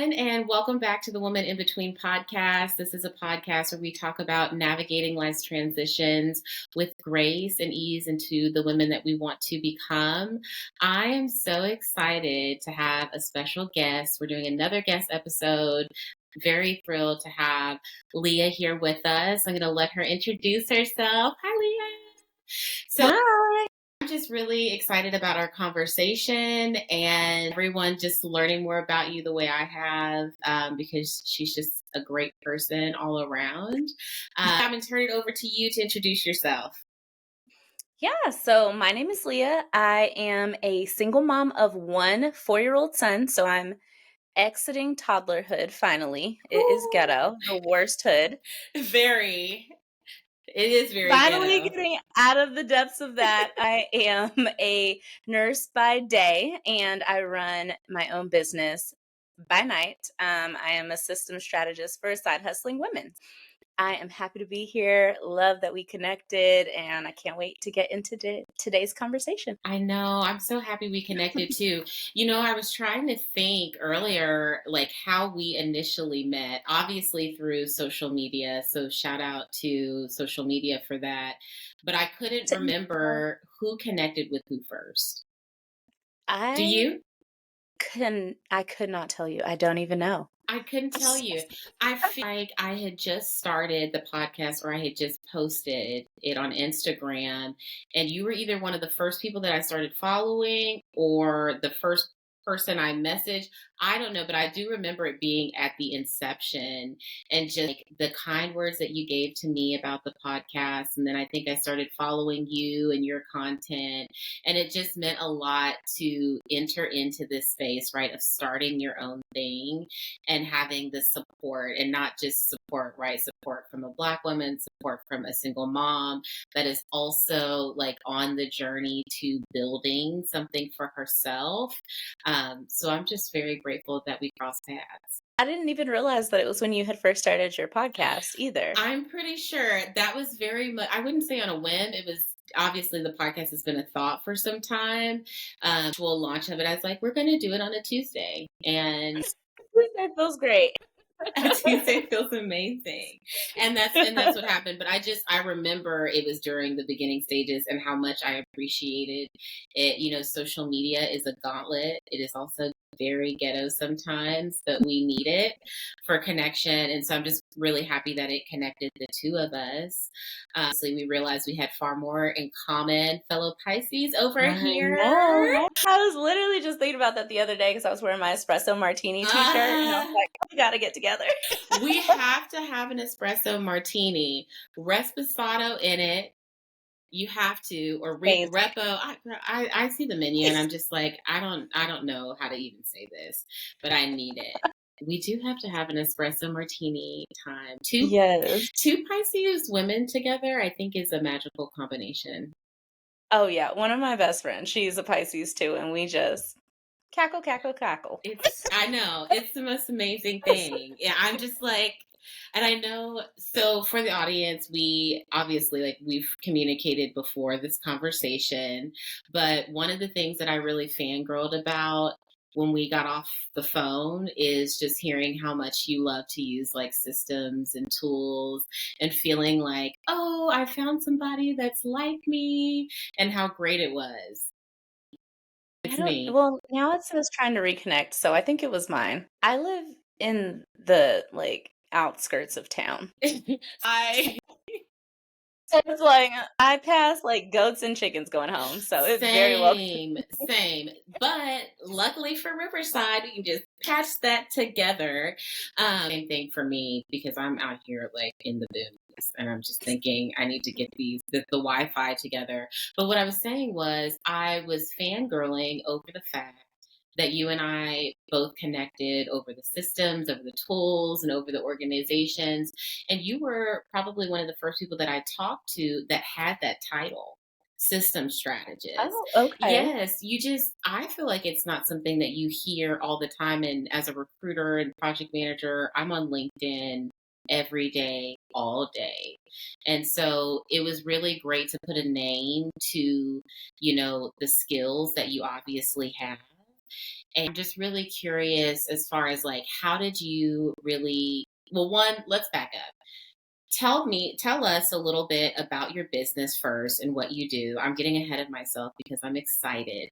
everyone, and welcome back to the Woman in Between podcast. This is a podcast where we talk about navigating life's transitions with grace and ease into the women that we want to become. I am so excited to have a special guest. We're doing another guest episode. Very thrilled to have Leah here with us. I'm going to let her introduce herself. Hi, Leah. So, Hi. I'm just really excited about our conversation and everyone just learning more about you the way I have, because she's just a great person all around. I'm going to turn it over to you to introduce yourself. Yeah, so my name is Leah. I am a single mom of one 4-year-old son, so I'm exiting toddlerhood finally. It is ghetto, the worst hood. Very. It is very Finally ghetto. getting out of the depths of that. I am a nurse by day, and I run my own business by night. I am a systems strategist for Side Hustling Women. I am happy to be here. Love that we connected, and I can't wait to get into today's conversation. I know. I'm so happy we connected too. I was trying to think earlier, like how we initially met, obviously through social media. So shout out to social media for that. But I couldn't remember who connected with who first. Do you? I could not tell you. I don't even know. I couldn't tell you. I feel like I had just started the podcast or I had just posted it on Instagram, and you were either one of the first people that I started following or the first person I messaged. I don't know, but I do remember it being at the inception and just like the kind words that you gave to me about the podcast. And then I think I started following you and your content. And it just meant a lot to enter into this space, right, of starting your own thing and having the support, and not just support, right? Support from a Black woman, support from a single mom that is also like on the journey to building something for herself. So I'm just very grateful that we crossed paths. I didn't even realize that it was when you had first started your podcast either. I'm pretty sure that was very much, I wouldn't say on a whim. It was obviously the podcast has been a thought for some time. Actual launch of it, I was like, we're going to do it on a Tuesday. And That feels great. Tuesday feels amazing. And that's what happened. But I remember it was during the beginning stages and how much I appreciated it. Social media is a gauntlet. It is also very ghetto sometimes, but we need it for connection. And so I'm just really happy that it connected the two of us. So we realized we had far more in common, fellow Pisces over here. I was literally just thinking about that the other day because I was wearing my espresso martini t-shirt and I was like, we got to get together. We have to have an espresso martini, Resposado in it. You have to, or repo. I see the menu and I'm just like, I don't know how to even say this, but I need it. We do have to have an espresso martini time. Two Pisces women together, I think, is a magical combination. Oh yeah, one of my best friends, she's a Pisces too, and we just cackle. I know, it's the most amazing thing. Yeah, I'm just like, and I know, so for the audience, we obviously, like, we've communicated before this conversation, but one of the things that I really fangirled about when we got off the phone is just hearing how much you love to use like systems and tools and feeling like, oh, I found somebody that's like me, and how great it was. Well, now it says trying to reconnect, so I think it was mine. I live in the outskirts of town. It's like I pass like goats and chickens going home, so it's very well. Same. But luckily for Riverside, we can just patch that together. Same thing for me because I'm out here like in the boonies, and I'm just thinking I need to get the Wi-Fi together. But what I was saying was I was fangirling over the fact that you and I both connected over the systems, over the tools, and over the organizations. And you were probably one of the first people that I talked to that had that title, system strategist. Oh, okay. Yes, I feel like it's not something that you hear all the time. And as a recruiter and project manager, I'm on LinkedIn every day, all day. And so it was really great to put a name to, the skills that you obviously have. And I'm just really curious as far as like, how did you really, well, one, let's back up. Tell us a little bit about your business first and what you do. I'm getting ahead of myself because I'm excited.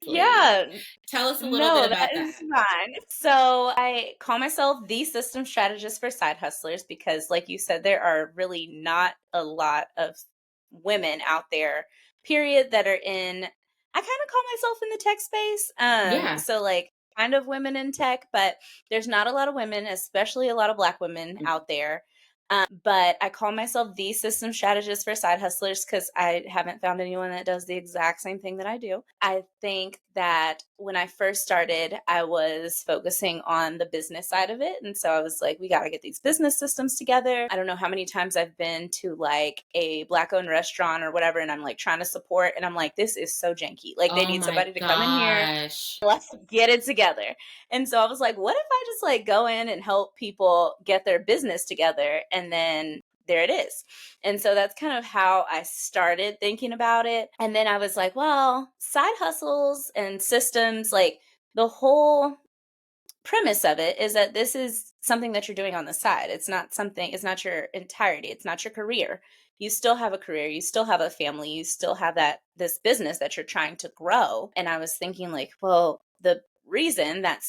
Please Yeah, tell us a little bit no, that about is that. fine. So I call myself the system strategist for side hustlers because, like you said, there are really not a lot of women out there, period, that are in. I kind of call myself in the tech space. Yeah. So like kind of women in tech, but there's not a lot of women, especially a lot of Black women Mm. out there. But I call myself the system strategist for side hustlers because I haven't found anyone that does the exact same thing that I do. I think that when I first started, I was focusing on the business side of it. And so I was like, we got to get these business systems together. I don't know how many times I've been to like a Black owned restaurant or whatever, and I'm like trying to support, and I'm like, this is so janky. Like, they Oh need my somebody to come in here. gosh. Let's get it together. And so I was like, what if I just like go in and help people get their business together? And then there it is. And so that's kind of how I started thinking about it. And then I was like, well, side hustles and systems, like the whole premise of it is that this is something that you're doing on the side. It's not your entirety. It's not your career. You still have a career, you still have a family, you still have this business that you're trying to grow. And I was thinking like, well, the reason that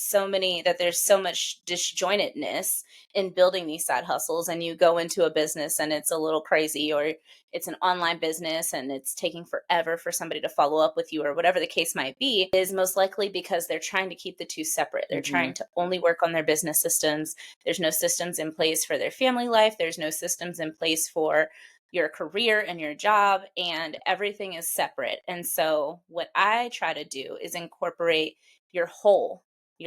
there's so much disjointedness in building these side hustles, and you go into a business and it's a little crazy, or it's an online business and it's taking forever for somebody to follow up with you, or whatever the case might be, is most likely because they're trying to keep the two separate. They're Hmm. trying to only work on their business systems. There's no systems in place for their family life. There's no systems in place for your career and your job, and everything is separate. And so what I try to do is incorporate your whole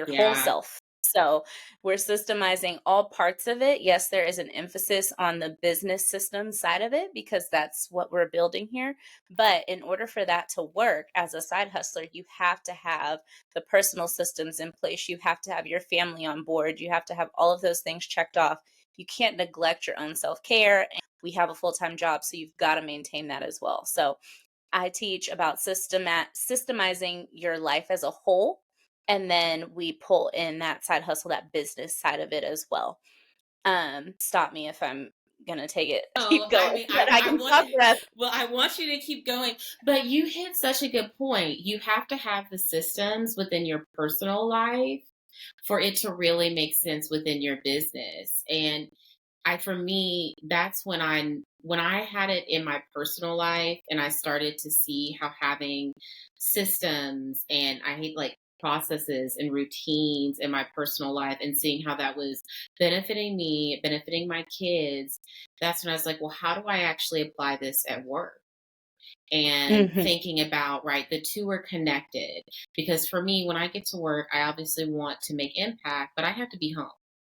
Yeah. self. So we're systemizing all parts of it. Yes, there is an emphasis on the business system side of it because that's what we're building here. But in order for that to work as a side hustler, you have to have the personal systems in place. You have to have your family on board. You have to have all of those things checked off. You can't neglect your own self care. We have a full time job, so you've got to maintain that as well. So I teach about systemizing your life as a whole. And then we pull in that side hustle, that business side of it as well. Stop me if I'm gonna No, keep I going, mean, but I I can want stop the rest. well, I want you to keep going, but you hit such a good point. You have to have the systems within your personal life for it to really make sense within your business. And for me, that's when I had it in my personal life and I started to see how having systems and I hate like processes and routines in my personal life and seeing how that was benefiting me, benefiting my kids, that's when I was like, well, how do I actually apply this at work? And Mhm. thinking about, right, the two are connected. Because for me, when I get to work, I obviously want to make impact, but I have to be home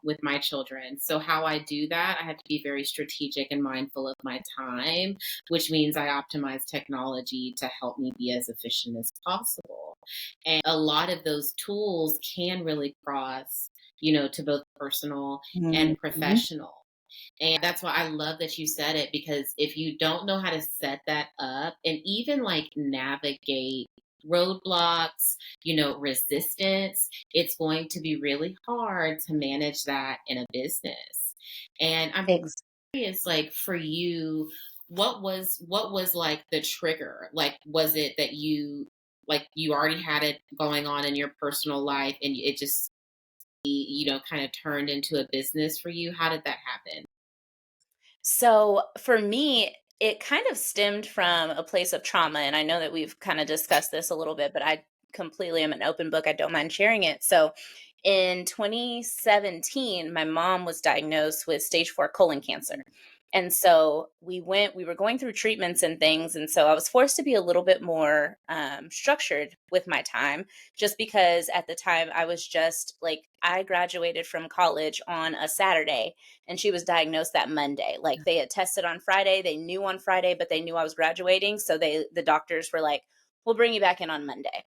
with my children. So, how I do that, I have to be very strategic and mindful of my time, which means I optimize technology to help me be as efficient as possible. And a lot of those tools can really cross, to both personal and Mhm. professional. And that's why I love that you said it because if you don't know how to set that up and even like navigate roadblocks, resistance, it's going to be really hard to manage that in a business. And I'm Ex curious, like for you, what was like the trigger? Like, was it that you already had it going on in your personal life and it just, kind of turned into a business for you? How did that happen? So for me, it kind of stemmed from a place of trauma. And I know that we've kind of discussed this a little bit, but I completely am an open book. I don't mind sharing it. So in 2017, my mom was diagnosed with stage 4 colon cancer. And so we were going through treatments and things. And so I was forced to be a little bit more structured with my time, just because at the time I was just like, I graduated from college on a Saturday and she was diagnosed that Monday. Like they had tested on Friday, they knew on Friday, but they knew I was graduating, so the doctors were like, "We'll bring you back in on Monday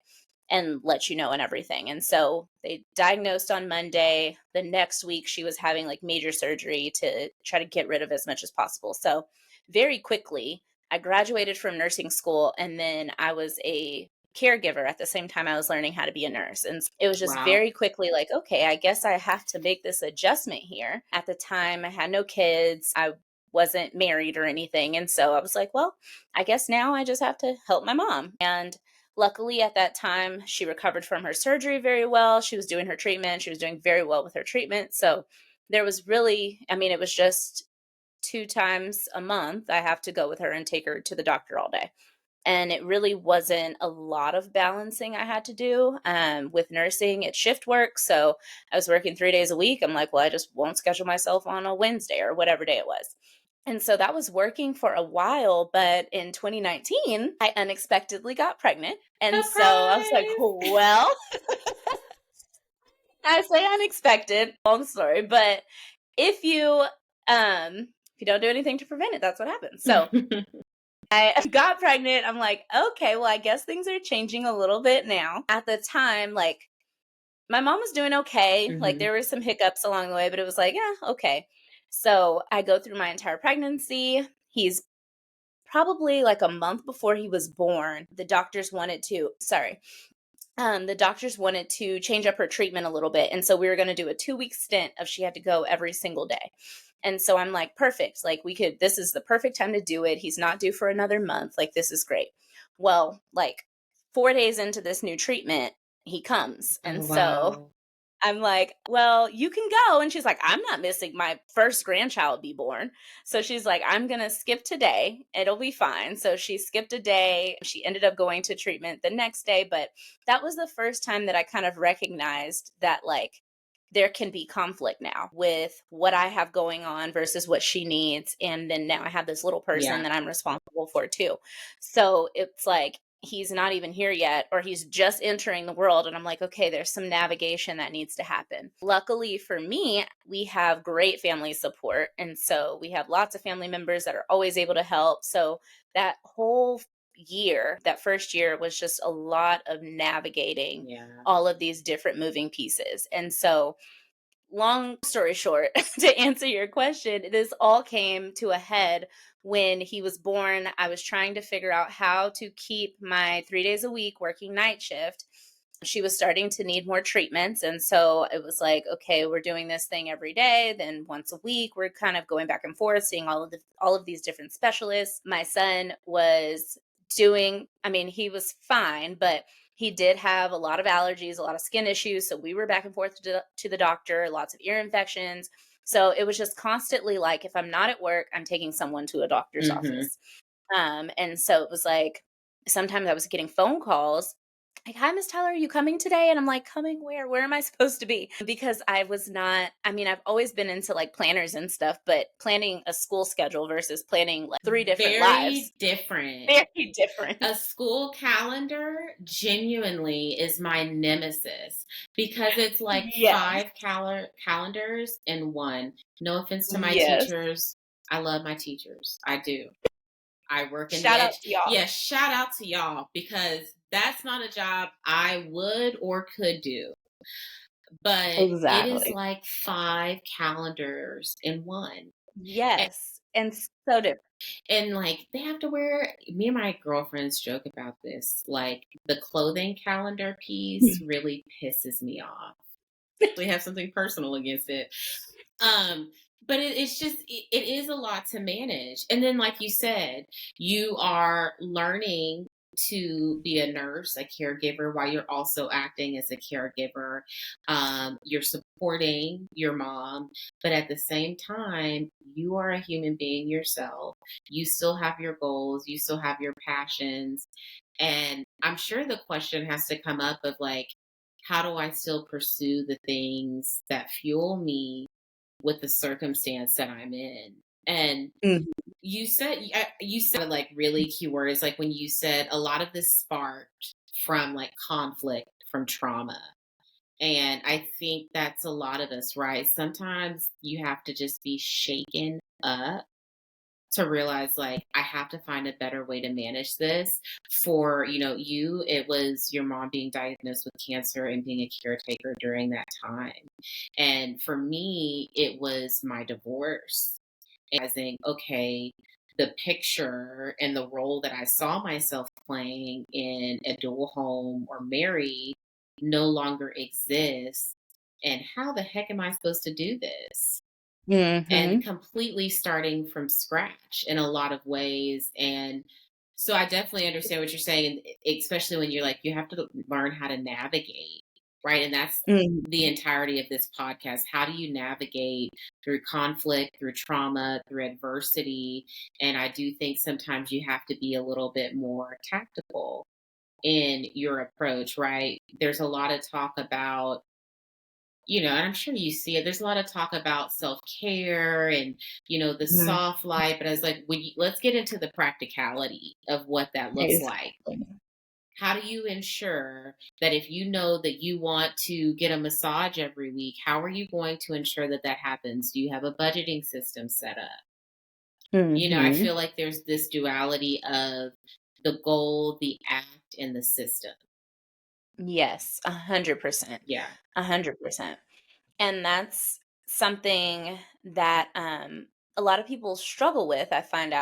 and let you know and everything." And so they diagnosed on Monday. The next week she was having like major surgery to try to get rid of as much as possible. So very quickly I graduated from nursing school and then I was a caregiver at the same time I was learning how to be a nurse. And it was just Wow. very quickly like, okay, I guess I have to make this adjustment here. At the time, I had no kids. I wasn't married or anything. And so I was like, well, I guess now I just have to help my mom. And luckily at that time, she recovered from her surgery very well. She was doing her treatment. She was doing very well with her treatment. So there was really, I mean, it was just 2 times a month I have to go with her and take her to the doctor all day. And it really wasn't a lot of balancing I had to do with nursing. It's shift work. So I was working 3 days a week. I'm like, well, I just won't schedule myself on a Wednesday or whatever day it was. And so that was working for a while. But in 2019, I unexpectedly got pregnant. And so I was like, Surprise. well, I say unexpected, long story. But if you, if you don't do anything to prevent it, that's what happens. So I got pregnant. I'm like, okay, well, I guess things are changing a little bit now. At the time, like, my mom was doing okay. Like, Hmm. there were some hiccups along the way, but it was like, yeah, okay. So I go through my entire pregnancy. He's probably like a month before he was born. The doctors wanted to change up her treatment a little bit. And so we were going to do a 2 week stint of she had to go every single day. And so I'm like, perfect. Like, this is the perfect time to do it. He's not due for another month. Like, this is great. Well, like 4 days into this new treatment, he comes. Oh, And so wow. I'm like, well, you can go. And she's like, I'm not missing my first grandchild be born. So she's like, I'm going to skip today. It'll be fine. So she skipped a day. She ended up going to treatment the next day. But that was the first time that I kind of recognized that, like, there can be conflict now with what I have going on versus what she needs. And then now I have this little person Yeah. that I'm responsible for too. So it's like, he's not even here yet, or he's just entering the world. And I'm like, okay, there's some navigation that needs to happen. Luckily for me, we have great family support. And so we have lots of family members that are always able to help. So that whole year, that first year was just a lot of navigating Yeah. all of these different moving pieces. And so, long story short, to answer your question, this all came to a head when he was born. I was trying to figure out how to keep my 3 days a week working night shift. She was starting to need more treatments. And so it was like, okay, we're doing this thing every day. Then once a week, we're kind of going back and forth, seeing all of these different specialists. My son was doing, I mean, he was fine, but he did have a lot of allergies, a lot of skin issues. So we were back and forth to the doctor, lots of ear infections. So it was just constantly like, if I'm not at work, I'm taking someone to a doctor's Hmm. office. And so it was like, sometimes I was getting phone calls like, hi, Miss Tyler, are you coming today? And I'm like, coming where? Where am I supposed to be? Because I was not, I mean, I've always been into like planners and stuff, but planning a school schedule versus planning like 3 different lives, Very different. very different. A school calendar genuinely is my nemesis because it's like Yes. five calendars in one. No offense to my Yes. teachers. I love my teachers. I do. I work in the Shout out edge. to y'all. Yeah, shout out to y'all because that's not a job I would or could do. But it is Exactly. like five calendars in one. Yes. And so different. And like they have to wear, me and my girlfriends joke about this. Like the clothing calendar piece really pisses me off. We have something personal against it. Um, but it's just it is a lot to manage. And then like you said, you are learning to be a nurse, a caregiver, while you're also acting as a caregiver. You're supporting your mom, but at the same time, you are a human being yourself. You still have your goals, you still have your passions. And I'm sure the question has to come up of like, how do I still pursue the things that fuel me with the circumstance that I'm in? And Mhm. you said like really key words, like when you said a lot of this sparked from like conflict, from trauma. And I think that's a lot of us, right? Sometimes you have to just be shaken up to realize like I have to find a better way to manage this. For you, it was your mom being diagnosed with cancer and being a caretaker during that time. And for me, it was my divorce. Realizing, okay, the picture and the role that I saw myself playing in a dual home or married no longer exists. And how the heck am I supposed to do this? And Mhm. completely starting from scratch in a lot of ways. And so I definitely understand what you're saying, especially when you're like, you have to learn how to navigate, right? And that's the Mhm. entirety of this podcast. How do you navigate through conflict, through trauma, through adversity? And I do think sometimes you have to be a little bit more tactical in your approach, right? There's a lot of talk about, and I'm sure you see it. There's a lot of talk about self care and, the Mhm. soft life. But I was like, let's get into the practicality of what that looks like. Exactly. How do you ensure that if you know that you want to get a massage every week, how are you going to ensure that that happens? Do you have a budgeting system set up? I Mhm. feel like there's this duality of the goal, the act, and the system. Yes, 100%. Yeah. 100%. And that's something that a lot of people struggle with. I find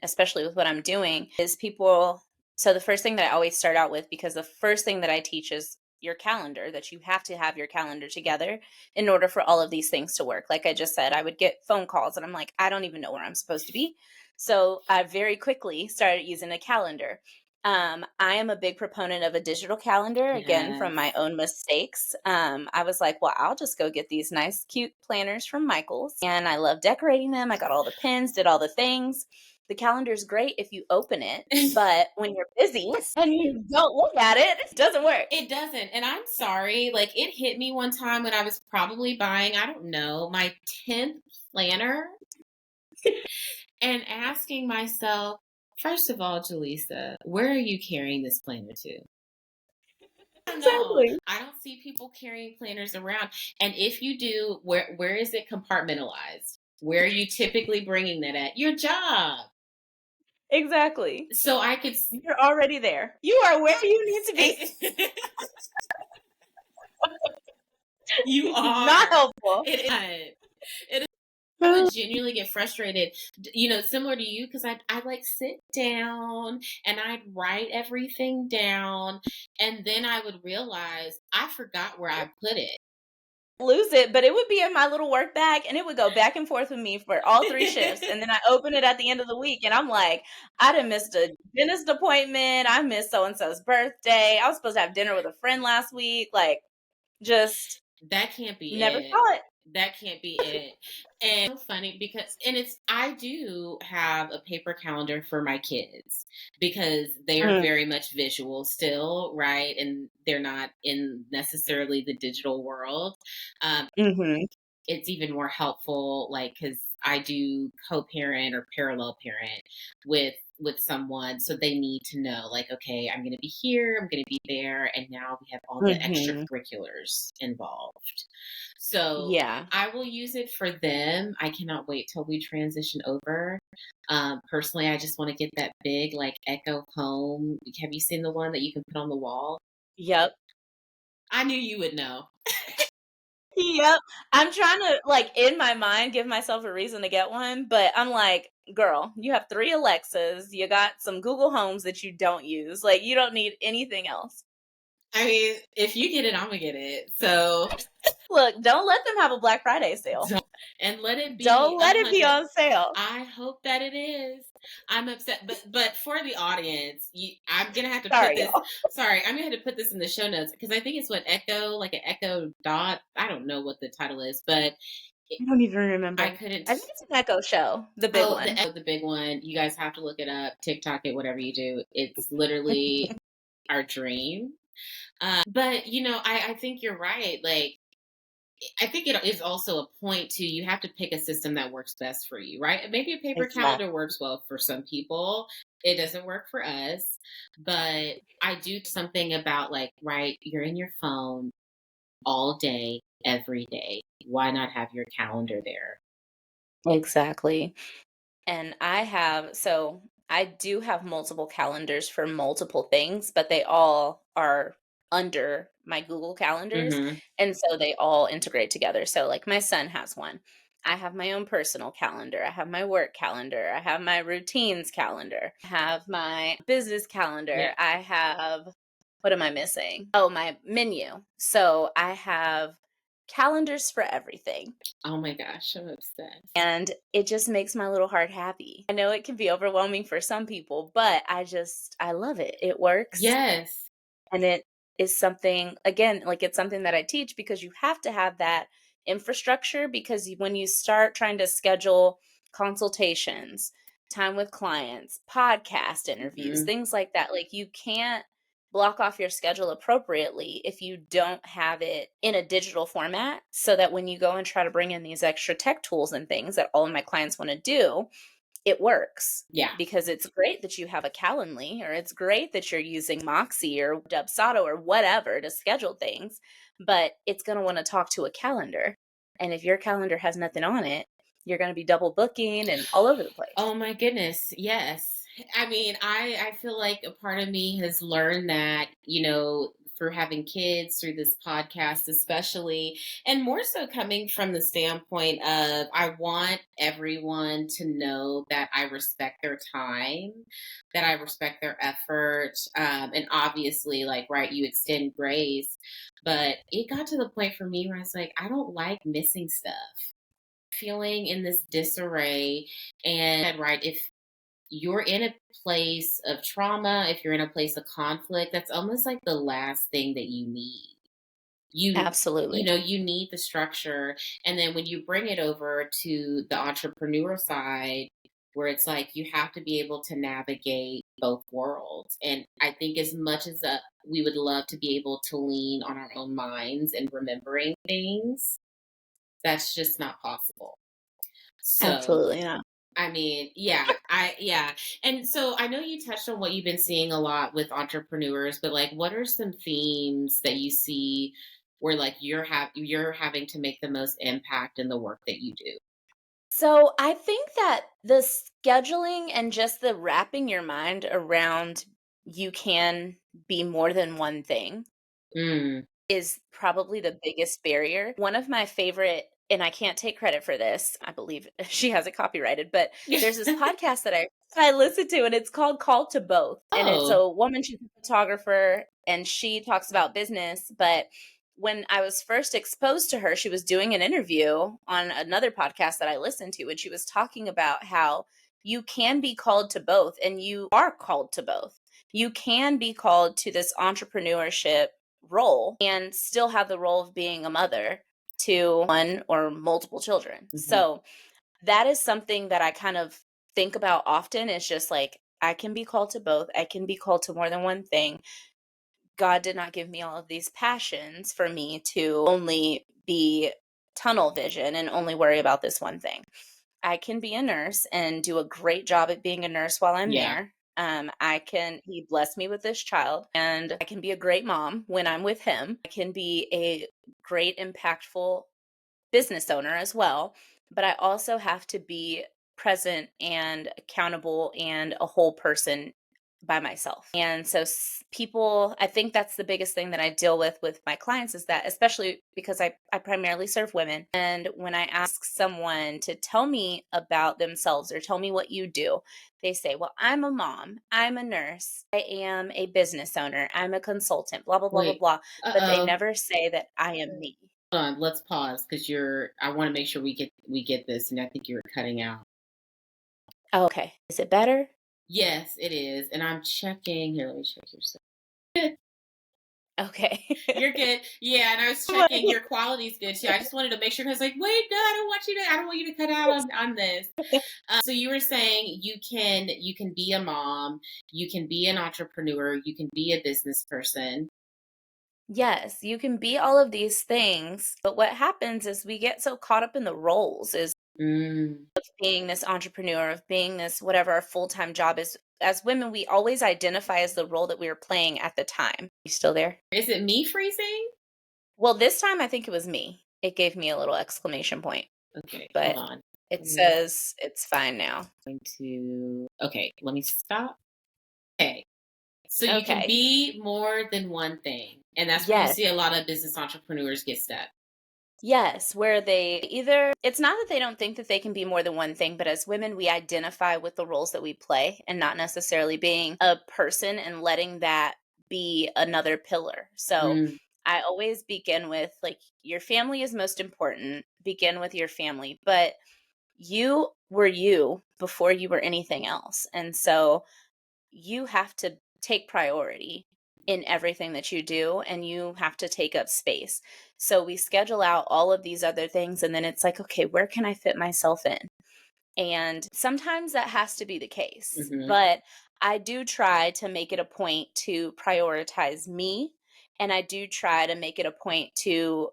especially with what I'm doing is people. So the first thing that I always start out with, because the first thing that I teach is your calendar, that you have to have your calendar together in order for all of these things to work. Like I just said, I would get phone calls and I'm like, I don't even know where I'm supposed to be. So I very quickly started using a calendar. I am a big proponent of a digital calendar, again, from my Yes. own mistakes. I was like, well, I'll just go get these nice, cute planners from Michael's. And I love decorating them. I got all the pins, did all the things. The calendar is great if you open it, but when you're busy and you don't look at it, it doesn't work. It doesn't. And I'm sorry. Like, it hit me one time when I was probably buying, I don't know, my 10th planner and asking myself, first of all, Jelesa, where are you carrying this planner to? I don't know. Exactly. I don't see people carrying planners around. And if you do, where is it compartmentalized? Where are you typically bringing that at? Your job. Exactly. So I could. You're already there. You are where you need to be. You Not are. helpful. It I would genuinely get frustrated, similar to you, because I like sit down and I'd write everything down, and then I would realize I forgot where I put Lose it, but it would be in my little work bag and it would go back and forth with me for all 3 shifts, it. and then I open it at the end of the week and I'm like, "I done missed a dentist appointment, I missed so and so's birthday, I was supposed to have dinner with a friend last week," like, just That can't be never it. saw it. That can't be it. And it's so funny because, and I do have a paper calendar for my kids because they are Mm, very much visual still, right? And they're not in necessarily the digital world. mhm, It's even more helpful, like, because I do co-parent or parallel parent with someone, so they need to know, like, okay, I'm going to be here, I'm going to be there, and now we have all the mhm. extracurriculars involved. So Yeah. I will use it for them. I cannot wait till we transition over. Personally, I just want to get that big, like, Echo home. Have you seen the one that you can put on the wall? Yep. I knew you would know. Yep. I'm trying to, like, in my mind, give myself a reason to get one, but I'm like, "Girl, you have 3 Alexas, you got some Google Homes that you don't use, like, you don't need anything else." I mean, if you get it, I'm gonna get it. So Look, don't let them have a Black Friday sale. don't, and let it be Don't a let it be hundred. on sale. I hope that it is. I'm upset, but for the audience, I'm gonna have to put Sorry, this. y'all. Sorry, I'm gonna have to put this in the show notes because I think it's what Echo, like an Echo Dot. I don't know what the title is, but it, I don't even I remember. couldn't. I think it's an Echo Show, the big Oh, one. the big one. You guys have to look it up, TikTok it, whatever you do. It's literally our dream. But I think you're right. Like, I think it is also a point to, you have to pick a system that works best for you, right? Maybe a paper calendar Exactly. works well for some people. It doesn't work for us. But I do something about, like, right, you're in your phone all day, every day. Why not have your calendar there? Exactly. And I do have multiple calendars for multiple things, but they all are under my Google calendars. Hmm. And so they all integrate together. So, like, my son has one. I have my own personal calendar. I have my work calendar. I have my routines calendar. I have my business Yeah. calendar. I have, what am I missing? Oh, my menu. So I have calendars for everything. Oh my gosh, I'm obsessed. And it just makes my little heart happy. I know it can be overwhelming for some people, but I love it. It works. Yes. And it is something, again, like it's something that I teach because you have to have that infrastructure because when you start trying to schedule consultations, time with clients, podcast interviews, Mhm. things like that, like you can't block off your schedule appropriately if you don't have it in a digital format so that when you go and try to bring in these extra tech tools and things that all of my clients want to do, it works Yeah. because it's great that you have a Calendly or it's great that you're using Moxie or Dubsado or whatever to schedule things, but it's going to want to talk to a calendar. And if your calendar has nothing on it, you're going to be double booking and all over the place. Oh my goodness, yes. I mean, I feel like a part of me has learned that, through having kids, through this podcast especially, and more so coming from the standpoint of I want everyone to know that I respect their time, that I respect their effort, and obviously, like, right, you extend grace. But it got to the point for me where I was like, I don't like missing stuff, feeling in this disarray. And right, if you're in a place of trauma, if you're in a place of conflict, that's almost like the last thing that you need. You Absolutely. you need the structure. And then when you bring it over to the entrepreneur side, where it's like you have to be able to navigate both worlds. And I think as much as we would love to be able to lean on our own minds and remembering things, that's just not possible. So, Absolutely not. I mean, yeah. And so I know you touched on what you've been seeing a lot with entrepreneurs, but like what are some themes that you see where like you're having to make the most impact in the work that you do? So I think that the scheduling and just the wrapping your mind around you can be more than one thing Mm. is probably the biggest barrier. One of my favorite, and I can't take credit for this, I believe she has it copyrighted, but there's this podcast that I listen to and it's called Call to Both. And it's Oh. a woman, she's a photographer and she talks about business. But when I was first exposed to her, she was doing an interview on another podcast that I listened to, and she was talking about how you can be called to both and you are called to both. You can be called to this entrepreneurship role and still have the role of being a mother to one or multiple children. Mhm. So that is something that I kind of think about often. It's just like, I can be called to both. I can be called to more than one thing. God did not give me all of these passions for me to only be tunnel vision and only worry about this one thing. I can be a nurse and do a great job at being a nurse while I'm Yeah. there. He blessed me with this child, and I can be a great mom when I'm with him. I can be a great, impactful business owner as well, but I also have to be present and accountable and a whole person by myself. And so people, I think that's the biggest thing that I deal with my clients is that, especially because I primarily serve women. And when I ask someone to tell me about themselves or tell me what you do, they say, well, I'm a mom, I'm a nurse, I am a business owner, I'm a consultant, blah, blah, blah, blah, Wait. blah. But they Uh-oh. never say that I am me. Hold on, let's pause because I want to make sure we get this, and I think you're cutting out. Okay. Is it better? Yes, it is. And I'm checking here. Let me check your stuff. Okay. You're good. Yeah, and I was checking your quality's good too. I just wanted to make sure because like, wait, no, I don't want you to cut out on this. So you were saying you can be a mom, you can be an entrepreneur, you can be a business person. Yes, you can be all of these things, but what happens is we get so caught up in the roles is Mm. being this entrepreneur, of being this whatever our full-time job is. As women, we always identify as the role that we were playing at the time. You still there? Is it me freezing? Well, this time I think it was me. It gave me a little exclamation point, Okay, hold but on. it I'm says it's fine now. going to. Okay, let me stop. Okay, so you can Okay. be more than one thing, and that's where you Yes. see a lot of business entrepreneurs get stuck. Yes, where they either it's not that they don't think that they can be more than one thing, but as women, we identify with the roles that we play and not necessarily being a person and letting that be another pillar. So Mm, I always begin with like your family is most important. Begin with your family, but you were you before you were anything else. And so you have to take priority in everything that you do and you have to take up space. So we schedule out all of these other things and then it's like, okay, where can I fit myself in? And sometimes that has to be the case. mhm, But I do try to make it a point to prioritize me. And I do try to make it a point to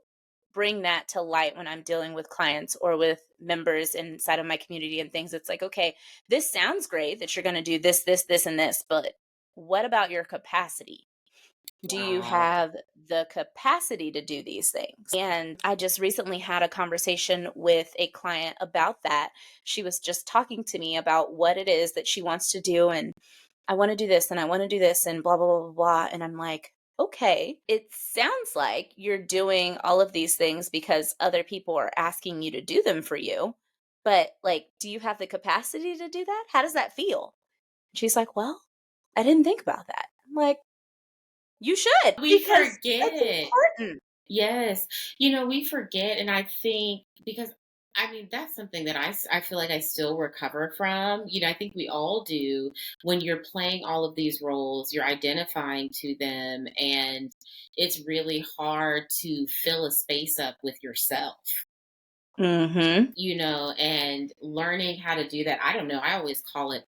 bring that to light when I'm dealing with clients or with members inside of my community and things. It's like, okay, this sounds great that you're going to do this, this, this, and this, but what about your capacity? Do you wow. have the capacity to do these things? And I just recently had a conversation with a client about that. She was just talking to me about what it is that she wants to do. And I want to do this and I want to do this and blah, blah, blah, blah, blah. And I'm like, okay, it sounds like you're doing all of these things because other people are asking you to do them for you. But like, do you have the capacity to do that? How does that feel? She's like, well, I didn't think about that. I'm like, you should, We because that's forget. important. Yes. We forget. And I think because, I mean, that's something that I feel like I still recover from. I think we all do. When you're playing all of these roles, you're identifying to them, and it's really hard to fill a space up with yourself. Mhm. And learning how to do that. I don't know. I always call it,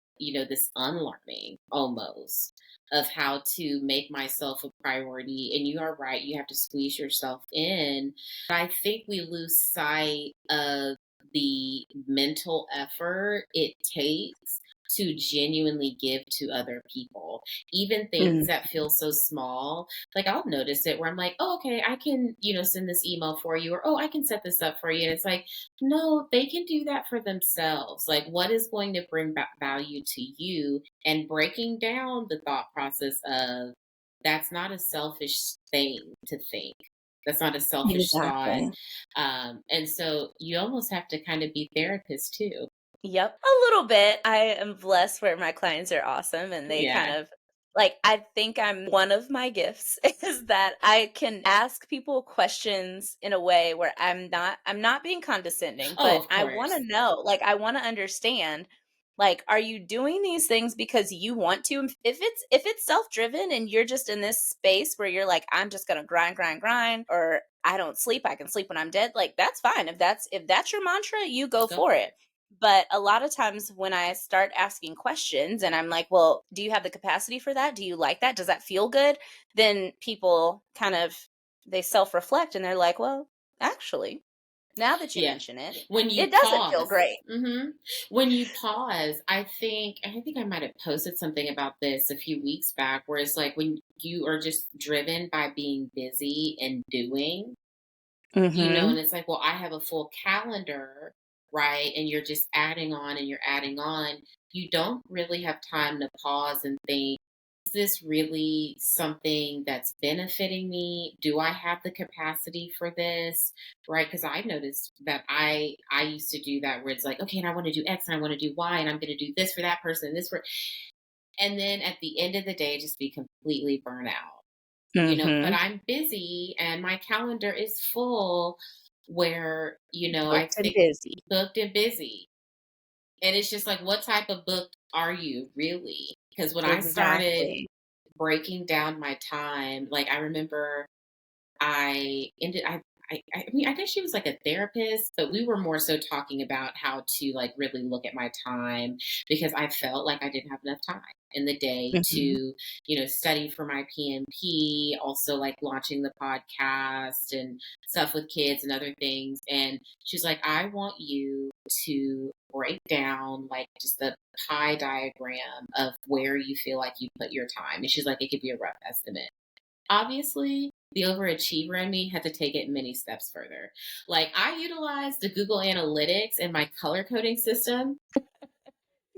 this unlearning almost of how to make myself a priority. And you are right. You have to squeeze yourself in. I think we lose sight of the mental effort it takes to genuinely give to other people, even things Mm. that feel so small. Like, I'll notice it where I'm like, oh, okay, I can, send this email for you, or oh, I can set this up for you. And it's like, no, they can do that for themselves. Like, what is going to bring back value to you? And breaking down the thought process of that's not a selfish thing to think. That's not a selfish thought. Exactly. And so you almost have to kind of be therapist too. Yep, a little bit. I am blessed where my clients are awesome and they kind Yeah. of like I think I'm one of my gifts is that I can ask people questions in a way where I'm not being condescending, Oh, but of I want to course. know, like I want to understand like are you doing these things because you want to? If it's self-driven and you're just in this space where you're like I'm just going to grind grind grind or I don't sleep, I can sleep when I'm dead, like that's fine. If that's your mantra, you go Go for for it. it. But a lot of times when I start asking questions and I'm like, well, do you have the capacity for that? Do you like that? Does that feel good? Then people kind of they self-reflect and they're like, well, actually, now that you Yeah. mention it, When you it doesn't feel pause. great. When you pause, I think I might have posted something about this a few weeks back where it's like when you are just driven by being busy and doing, and Mhm. it's like, well, I have a full calendar, right? And you're just adding on and you're adding on. You don't really have time to pause and think, is this really something that's benefiting me? Do I have the capacity for this? Right? Because I noticed that I used to do that where it's like, okay, and I want to do X and I want to do Y and I'm going to do this for that person and this for, and then at the end of the day, just be completely burnt out. But Mhm. I'm busy and my calendar is full where, I Booked and think busy. booked and busy. And it's just like, what type of book are you really? Because when I started Exactly. breaking down my time, like I remember I ended I mean, I guess she was like a therapist, but we were more so talking about how to like really look at my time because I felt like I didn't have enough time in the day to, Mhm. study for my PMP, also like launching the podcast and stuff with kids and other things. And she's like, I want you to break down like just the pie diagram of where you feel like you put your time. And she's like, it could be a rough estimate. Obviously, the overachiever in me had to take it many steps further. Like, I utilized the Google Analytics in my color coding system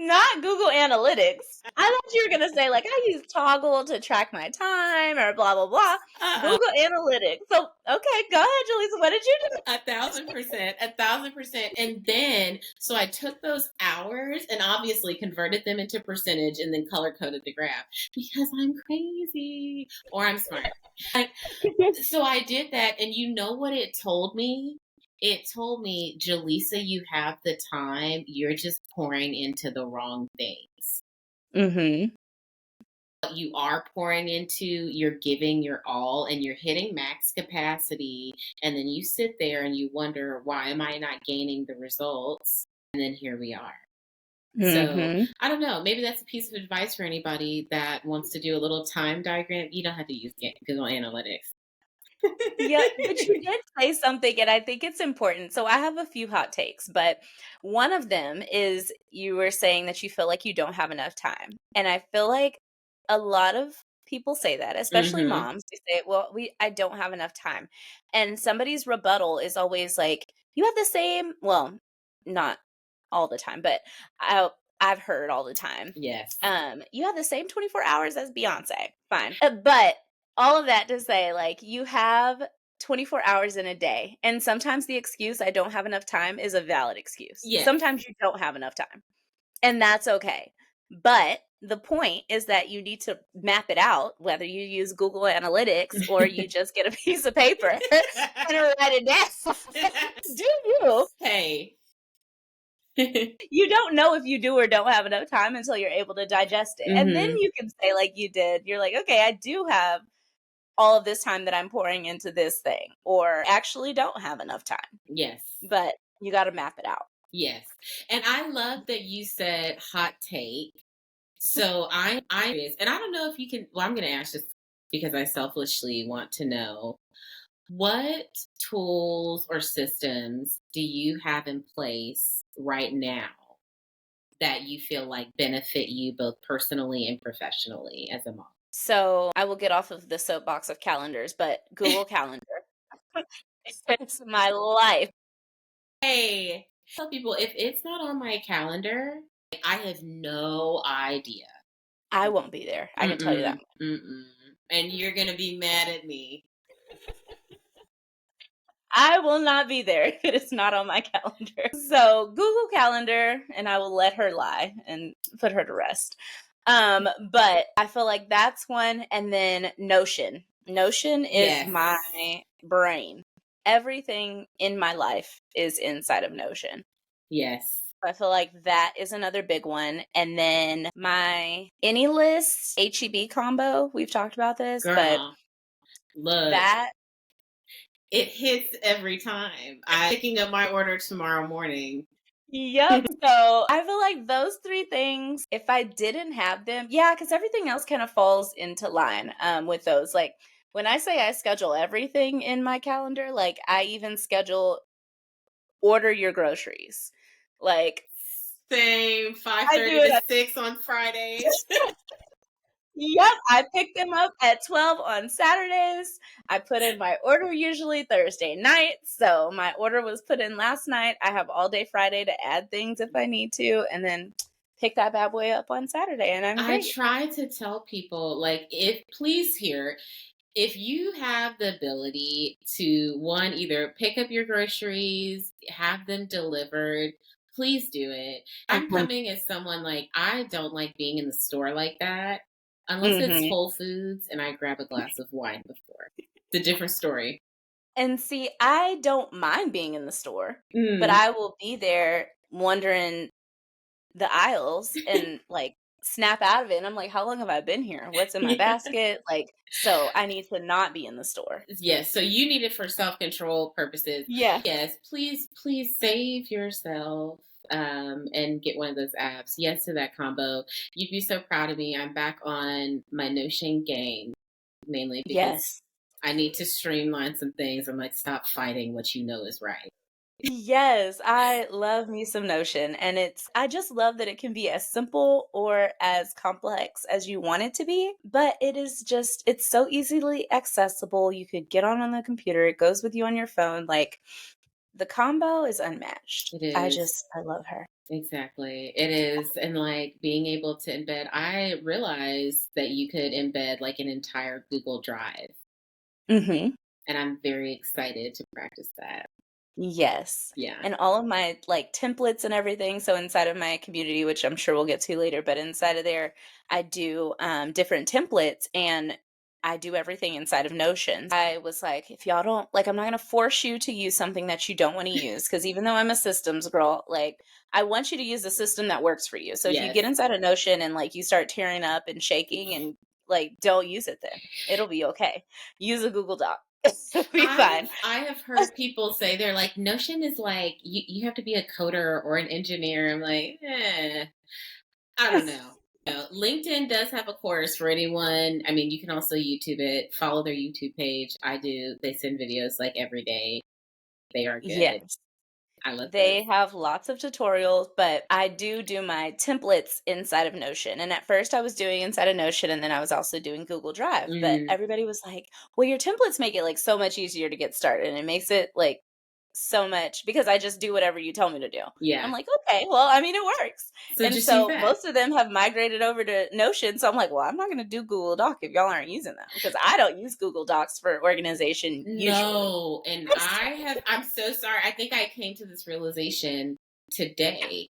Not Google Analytics. I thought you were gonna say, like, I use Toggle to track my time or blah, blah, blah. Uh-uh. Google Analytics. So, okay, go ahead, Jelesa. What did you do? 1,000%, 1,000%. And then, so I took those hours and obviously converted them into percentage and then color coded the graph because I'm crazy or I'm smart. So I did that. And you know what it told me? It told me, Jelesa, you have the time. You're just pouring into the wrong things. Mm-hmm. You are pouring into, you're giving your all and you're hitting max capacity, and then you sit there and you wonder, why am I not gaining the results? And then here we are. So Mm-hmm. I don't know, maybe that's a piece of advice for anybody that wants to do a little time diagram. You don't have to use Google Analytics. Yeah, but you did say something, and I think it's important. So I have a few hot takes, but one of them is you were saying that you feel like you don't have enough time. And I feel like a lot of people say that, especially Mm-hmm. moms. They say, "Well, I don't have enough time." And somebody's rebuttal is always like, "You have the same, well, not all the time, but I've heard all the time. Yes. You have the same 24 hours as Beyonce." Fine. But all of that to say, like, you have 24 hours in a day. And sometimes the excuse, I don't have enough time, is a valid excuse. Yes. Sometimes you don't have enough time, and that's okay. But the point is that you need to map it out, whether you use Google Analytics or you just get a piece of paper and write it down. Do you? Hey. You don't know if you do or don't have enough time until you're able to digest it. And then Mm-hmm. you can say, like you did, you're like, okay, I do have all of this time that I'm pouring into this thing, or actually don't have enough time. Yes. But you got to map it out. Yes. And I love that you said hot take. So I'm curious, and I don't know if you can, well, I'm going to ask this because I selfishly want to know, what tools or systems do you have in place right now that you feel like benefit you both personally and professionally as a mom? So I will get off of the soapbox of calendars, but Google Calendar. It's my life. Hey, tell people if it's not on my calendar, I have no idea. I won't be there. I can tell you that. Mm-mm, mm-mm. And you're going to be mad at me. I will not be there if it is not on my calendar. So Google Calendar, and I will let her lie and put her to rest. But I feel like that's one, and then Notion. Notion is Yes. my brain. Everything in my life is inside of Notion. Yes. I feel like that is another big one. And then my AnyList HEB combo. We've talked about this, but Girl, look, that it hits every time. I'm picking up my order tomorrow morning. Yep. So I feel like those three things, if I didn't have them, yeah, because everything else kind of falls into line with those. Like when I say I schedule everything in my calendar, like I even schedule order your groceries. Like Same, I do 5:30 it. to 6 on Fridays. Yep, I pick them up at 12 on Saturdays. I put in my order usually Thursday night. So my order was put in last night. I have all day Friday to add things if I need to, and then pick that bad boy up on Saturday, and I'm I great. try to tell people, like, if please hear, if you have the ability to, one, either pick up your groceries, have them delivered, please do it. I'm coming as someone, like, I don't like being in the store like that unless it's Mm-hmm. Whole Foods and I grab a glass of wine before. It's a different story. And see, I don't mind being in the store, but Mm. I will be there wondering the aisles and like snap out of it. And I'm like, how long have I been here? What's in my Yeah. basket? Like, so I need to not be in the store. Yes, so you need it for self-control purposes. Yeah. Yes, please save yourself and get one of those apps. Yes to that combo. You'd be so proud of me. I'm back on my Notion game, mainly because Yes. I need to streamline some things. I'm like, stop fighting what you know is right. Yes, I love me some Notion, and I just love that it can be as simple or as complex as you want it to be, but it's so easily accessible. You could get on the computer, it goes with you on your phone. Like, The combo is unmatched. It is. I love her. Exactly. It is. And like being able to embed, I realized that you could embed like an entire Google Drive. Mhm. And I'm very excited to practice that. Yes. Yeah. And all of my, like, templates and everything, so inside of my community, which I'm sure we'll get to later, but inside of there, I do, different templates, and I do everything inside of Notion. I was like, "If y'all don't like, I'm not gonna force you to use something that you don't wanna use, because even though I'm a systems girl, like, I want you to use the system that works for you. So if you Yes. get inside of Notion and, like, you start tearing up and shaking and, like, don't use it then. It'll be okay. Use a Google Doc. It'll be fine." I have heard people say they're like Notion is like you have to be a coder or an engineer. I'm like, I don't know. LinkedIn does have a course for anyone. I mean, you can also YouTube it, follow their YouTube page. I do. They send videos like every day. They are good. Yes. I love those. They have lots of tutorials, but I do my templates inside of Notion. And at first I was doing inside of Notion and then I was also doing Google Drive. But Mm, everybody was like, "Well, your templates make it like so much easier to get started." And it makes it like so much because I just do whatever you tell me to do. I'm yeah. like, "Okay, well, I mean, it works." So And just use so that. most of them have migrated over to Notion. So I'm like, "Well, I'm not going to do Google Doc if y'all aren't using them because I don't use Google Docs for organization usually." No, and I'm so sorry. I think I came to this realization today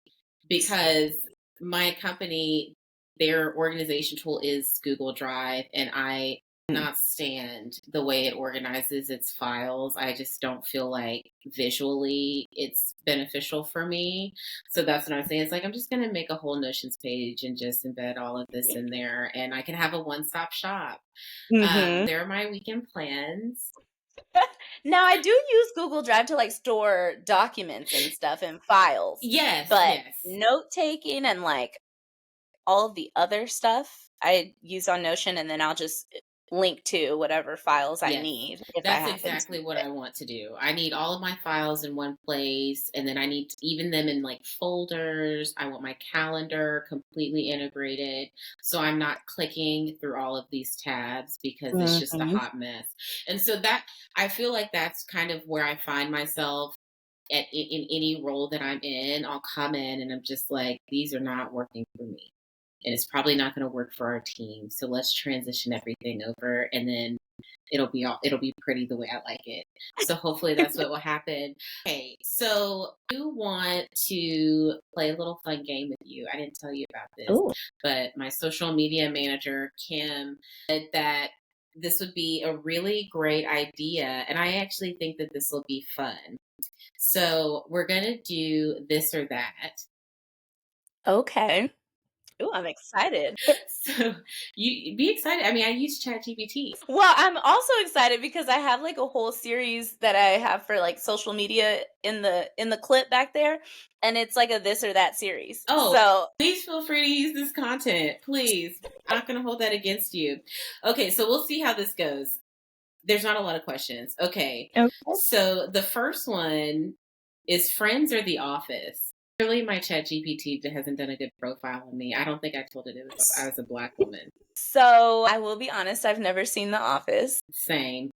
because my company, their organization tool is Google Drive, and I cannot stand the way it organizes its files. I just don't feel like visually it's beneficial for me. So that's what I'm saying. It's like I'm just going to make a whole Notions page and just embed all of this in there, and I can have a one-stop shop. Mhm. There are my weekend plans. Now I do use Google Drive to, like, store documents and stuff and files, Yes, but yes. note taking and, like, all of the other stuff I use on Notion, and then I'll just, link to whatever files I Yes. need if I That's happen to exactly need what it. I want to do. I need all of my files in one place, and then I need to even them in like folders. I want my calendar completely integrated so I'm not clicking through all of these tabs because it's just a Mhm. hot mess. And so that I feel like that's kind of where I find myself in any role that I'm in. I'll come in and I'm just like, these are not working for me. And it's probably not going to work for our team. So let's transition everything over and then it'll be pretty the way I like it. So hopefully that's what will happen. Okay, so I do want to play a little fun game with you. I didn't tell you about this, Ooh. but my social media manager, Kim, said that this would be a really great idea. And I actually think that this will be fun. So we're going to do this or that. Okay. Ooh, I'm excited. So you be excited. I mean, I use ChatGPT. Well, I'm also excited because I have, like, a whole series that I have for, like, social media in the clip back there, and it's like a this or that series. Oh, So please feel free to use this content. Please. I'm not going to hold that against you. Okay, so we'll see how this goes. There's not a lot of questions. Okay. okay. So the first one is Friends or The Office? Really, my chat GPT hasn't done a good profile on me. I don't think I told it I was a black woman. So, I will be honest, I've never seen The Office, Same.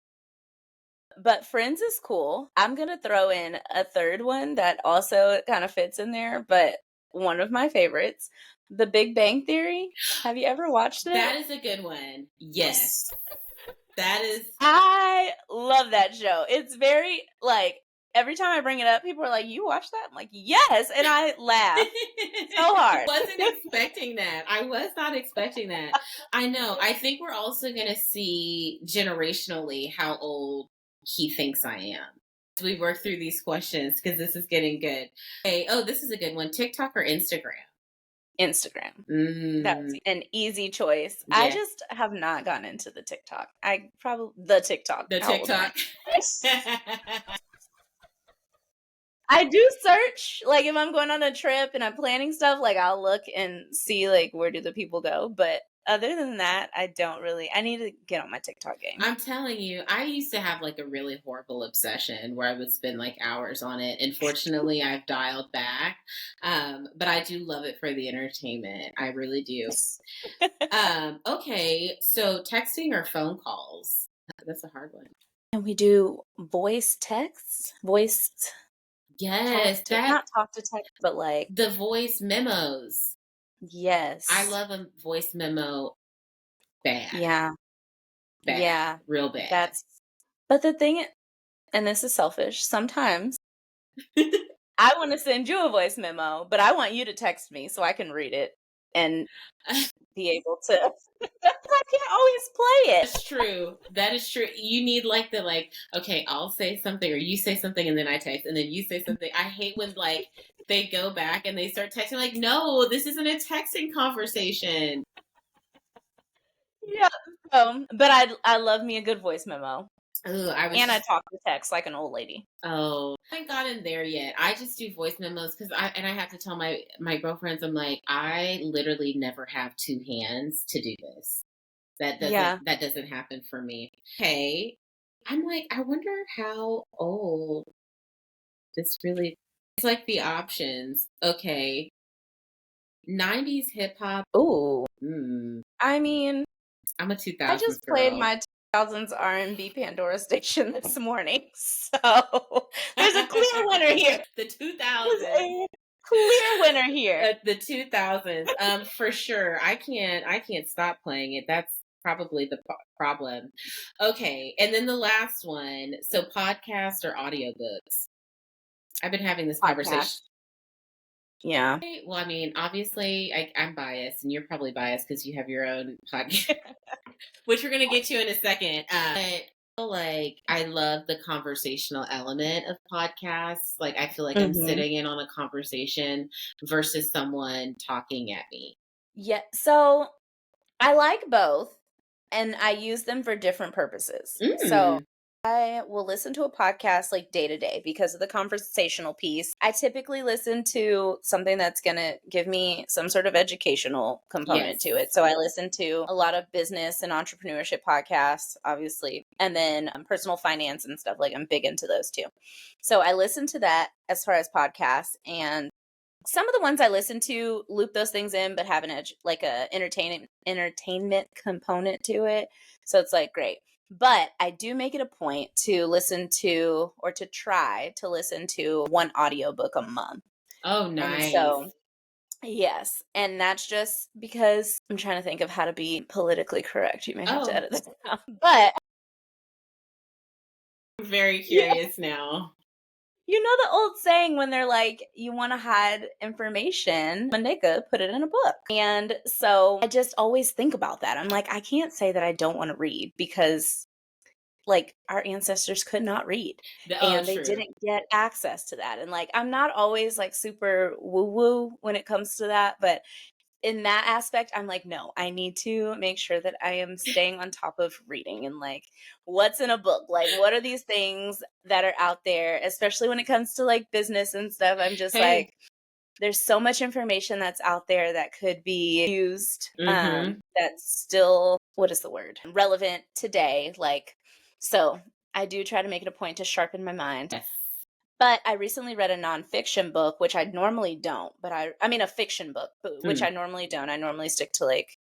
but Friends is cool. I'm gonna throw in a third one that also kind of fits in there, but one of my favorites, The Big Bang Theory. Have you ever watched it? That is a good one. Yes. That is. I love that show. It's very like every time I bring it up, people are like, "You watch that?" I'm like, "Yes," and I laugh so hard. Wasn't expecting that. I was not expecting that. I know. I think we're also going to see generationally how old he thinks I am. As we work through these questions because this is getting good. Hey, oh, this is a good one. TikTok or Instagram? Instagram. That was Mm, an easy choice. I yeah, just have not gotten into the TikTok. I probably the TikTok. the How old am I? TikTok. I do search, like, if I'm going on a trip and I'm planning stuff, like, I'll look and see, like, where do the people go, but other than that, I don't really I need to get on my TikTok game. I'm telling you, I used to have like a really horrible obsession where I would spend like hours on it. Unfortunately, I've dialed back, but I do love it for the entertainment. I really do. Okay, so texting or phone calls? That's a hard one. And we do voice texts? Voice Yes, that not talk to text, but like, the voice memos. I yes. love a voice memo bad, Yeah. bad, Yeah. real bad. That's but the thing, and this is selfish, sometimes I want to send you a voice memo, but I want you to text me so I can read it and be able to I can't always play it. That's true. That is true. You need like the like, okay, I'll say something or you say something and then I text and then you say something. I hate when like they go back and they start texting like, no, this isn't a texting conversation. Yeah. But I love me a good voice memo. Oh, I And I was talk to text like an old lady. oh, I haven't gotten there yet. I just do voice memos because I have to tell my girlfriends, I'm like, I literally never have two hands to do this. Yeah. That doesn't happen for me. Hey, I'm like, I wonder how old this really it's like the options. Okay. 90s hip hop. Ooh. Mm, I mean, I'm a I 2000s just played girl. my 2000s R&B Pandora station this morning. So, there's a clear winner here. The There's 2000s. a clear winner here. The 2000s. For sure. I can't stop playing it. That's probably the problem. Okay. And then the last one. So podcast or audiobooks. I've been having this conversation. Podcast. Yeah. Well, I mean, obviously, I'm biased, and you're probably biased because you have your own podcast, which we're going to get to in a second. But I feel like I love the conversational element of podcasts. Like, I feel like I'm Mhm. sitting in on a conversation versus someone talking at me. Yeah. So, I like both, and I use them for different purposes. So Mm, I will listen to a podcast like day to day because of the conversational piece. I typically listen to something that's going to give me some sort of educational component to yes. it. So I listen to a lot of business and entrepreneurship podcasts, obviously, and then personal finance and stuff. Like I'm big into those too. So I listen to that as far as podcasts, and some of the ones I listen to loop those things in, but have an edge, like a entertainment component to it. So it's like great. But I do make it a point to listen to or to try to listen to one audiobook a month. Oh, And nice. so, yes. And that's just because I'm trying to think of how to be politically correct. You may have to Oh, edit this out. But I'm very yeah, curious now. you know the old saying when they're like, you want to hide information, Maneka, put it in a book. And so I just always think about that. I'm like, I can't say that I don't want to read because like our ancestors could not read Oh, and they true. didn't get access to that. And like, I'm not always like super woo woo when it comes to that, but in that aspect, I'm like, no, I need to make sure that I am staying on top of reading and like what's in a book. Like, what are these things that are out there, especially when it comes to like business and stuff? I'm just Hey. like, there's so much information that's out there that could be used, Mm-hmm. that's still, what is the word? Relevant today. Like, so I do try to make it a point to sharpen my mind. Yes. But I recently read a nonfiction book, which I normally don't, but I mean a fiction book, but which I Mm, normally don't. I normally stick to like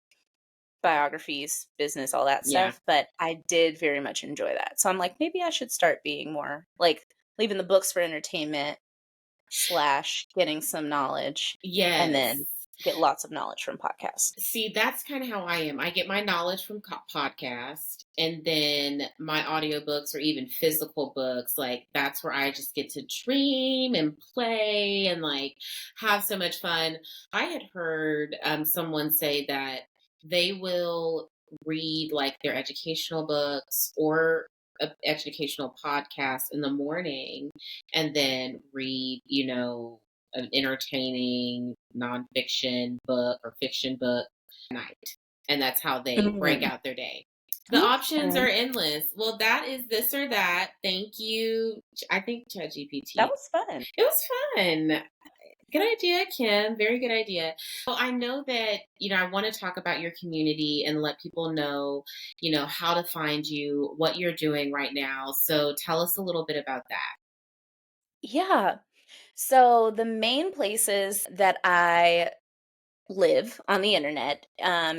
biographies, business, all that yeah. stuff. But I did very much enjoy that. So I'm like, maybe I should start being more like leaving the books for entertainment slash getting some knowledge and Yes. then get lots of knowledge from podcasts. See, that's kind of how I am. I get my knowledge from podcast and then my audiobooks or even physical books. Like that's where I just get to dream and play and like have so much fun. I had heard someone say that they will read like their educational books or a educational podcast in the morning and then read, you know, an entertaining nonfiction book or fiction book at night. And that's how they break Mhm. out their day. The options are Okay. endless. Well, that is this or that. Thank you. I think That ChatGPT. was fun. It was fun. Good idea, Kim. Very good idea. Well, I know that, you know, I want to talk about your community and let people know, you know, how to find you, what you're doing right now. So tell us a little bit about that. Yeah. So the main places that I live on the internet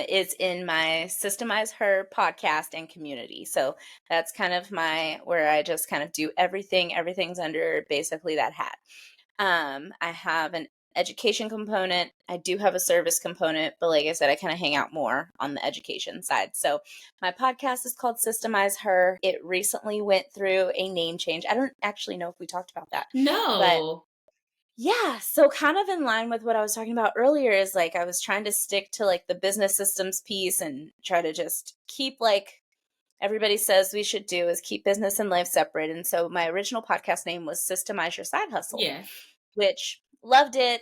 is in my Systemize Her podcast and community. So that's kind of my where I just kind of do everything. Everything's under basically that hat. I have an education component. I do have a service component, but like I said, I kind of hang out more on the education side. So my podcast is called Systemize Her. It recently went through a name change. I don't actually know if we talked about that, but No. yeah, so kind of in line with what I was talking about earlier is like I was trying to stick to like the business systems piece and try to just keep like everybody says we should do is keep business and life separate. And so my original podcast name was Systemize Your Side Hustle, Yes. which loved it,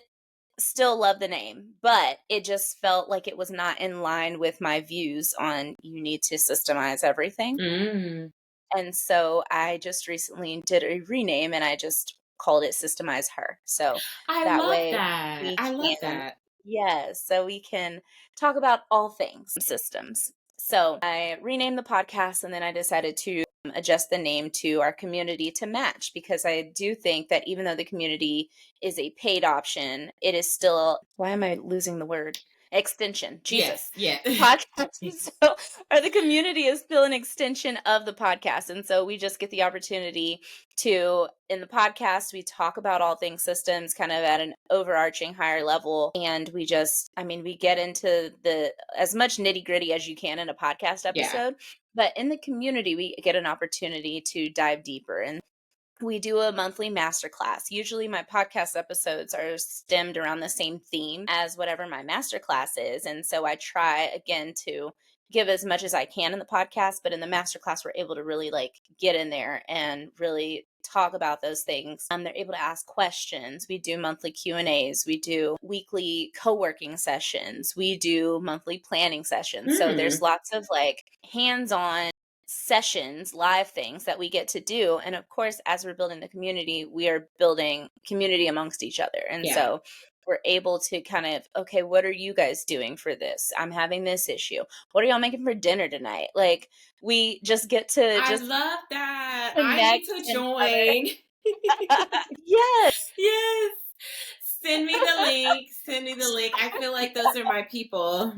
still love the name, but it just felt like it was not in line with my views on you need to systemize everything. Mm. And so I just recently did a rename and I just called it Systemize Her. So I that love way that. we I love can, that. yes, so we can talk about all things systems. So I renamed the podcast and then I decided to adjust the name to our community to match because I do think that even though the community is a paid option, it is still, why am I losing the word? Extension. Yes. Jesus. Yeah. The podcast. So, or the community is still an extension of the podcast. And so we just get the opportunity to, in the podcast, we talk about all things systems kind of at an overarching higher level. And we just, I mean, we get into the as much nitty gritty as you can in a podcast Yeah. episode. But in the community, we get an opportunity to dive deeper. And we do a monthly masterclass. Usually, my podcast episodes are stemmed around the same theme as whatever my masterclass is. And so I try again to give as much as I can in the podcast, but in the masterclass, we're able to really like get in there and really talk about those things. They're able to ask questions. We do monthly Q&As. We do weekly co-working sessions. We do monthly planning sessions. So there's Mm. lots of like hands-on sessions, live things that we get to do. And of course, as we're building the community, we are building community amongst each other. And Yeah. so we're able to kind of, okay, what are you guys doing for this? I'm having this issue. What are y'all making for dinner tonight? Like, we just get to I just love that. I need connect to and other. join. Yes. Yes. Send me the link. Send me the link. I feel like those are my people.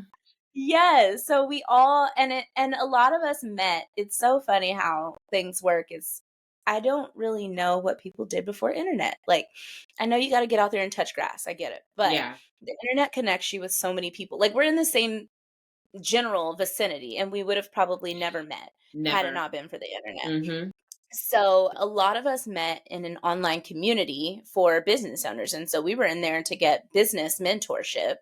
Yes. So we all and a lot of us met. It's so funny how things work is I don't really know what people did before internet. Like I know you got to get out there and touch grass. I get it. But Yeah. the internet connects you with so many people. Like we're in the same general vicinity and we would have probably never met had it Never. not been for the internet. Mm-hmm. So a lot of us met in an online community for business owners. And so we were in there to get business mentorship.